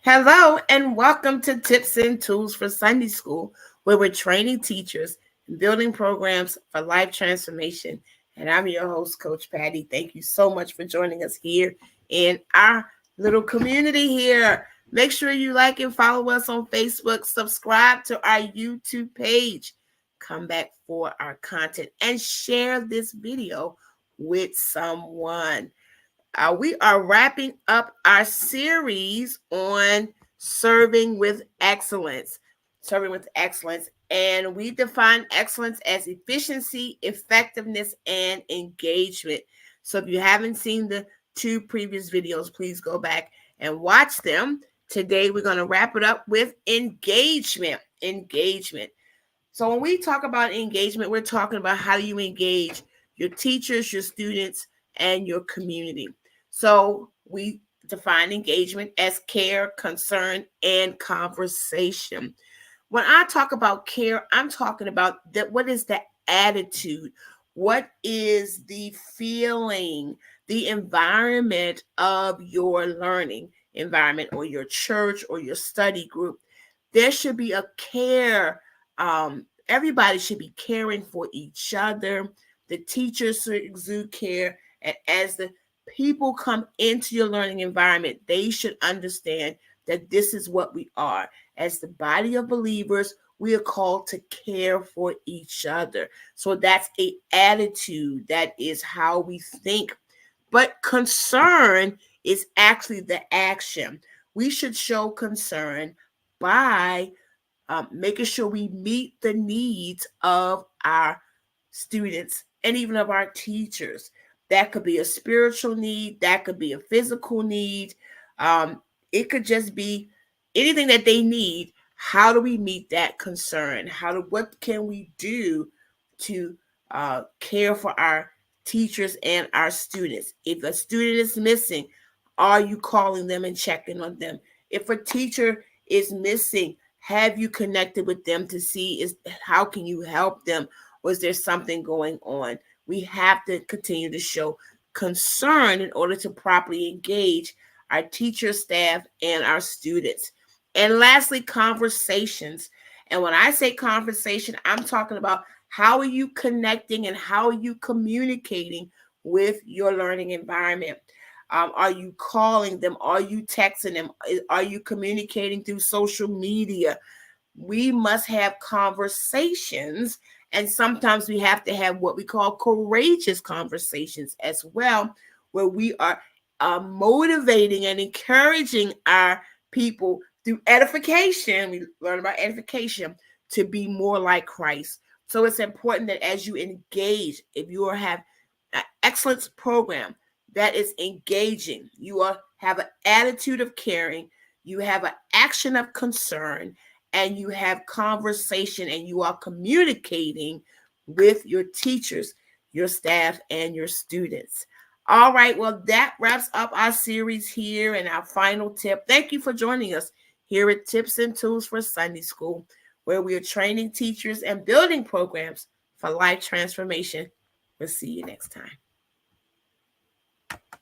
Hello, and welcome to Tips and Tools for Sunday School, where we're training teachers and building programs for life transformation. And I'm your host, Coach Patti. Thank you so much for joining us here in our little community here. Make sure you like and follow us on Facebook, subscribe to our YouTube page, come back for our content, and share this video with someone. We are wrapping up our series on serving with excellence. Serving with excellence. And we define excellence as efficiency, effectiveness, and engagement. So if you haven't seen the two previous videos, please go back and watch them. Today, we're going to wrap it up with engagement. Engagement. So when we talk about engagement, we're talking about how you engage your teachers, your students, and your community. So we define engagement as care, concern, and conversation. When I talk about care, I'm talking about that. What is the attitude? What is the feeling, the environment of your learning environment or your church or your study group? There should be a care. Everybody should be caring for each other. The teachers should exude care. And as the people come into your learning environment, they should understand that this is what we are. As the body of believers, we are called to care for each other. So that's an attitude. That is how we think. But concern is actually the action. We should show concern by making sure we meet the needs of our students and even of our teachers. That could be a spiritual need. That could be a physical need. It could just be anything that they need. How do we meet that concern? What can we do to care for our teachers and our students? If a student is missing, are you calling them and checking on them? If a teacher is missing, have you connected with them to see how can you help them? Was there something going on? We have to continue to show concern in order to properly engage our teacher, staff, and our students. And lastly, conversations. And when I say conversation, I'm talking about how are you connecting and how are you communicating with your learning environment? Are you calling them? Are you texting them? Are you communicating through social media? We must have conversations, and sometimes we have to have what we call courageous conversations as well, where we are motivating and encouraging our people through edification. We learn about edification to be more like Christ. So it's important that as you engage, if you have an excellence program that is engaging, you have an attitude of caring, you have an action of concern, and you have conversation, and you are communicating with your teachers, your staff, and your students. All right, well, that wraps up our series here and our final tip. Thank you for joining us here at Tips and Tools for Sunday School, where we are training teachers and building programs for life transformation. We'll see you next time.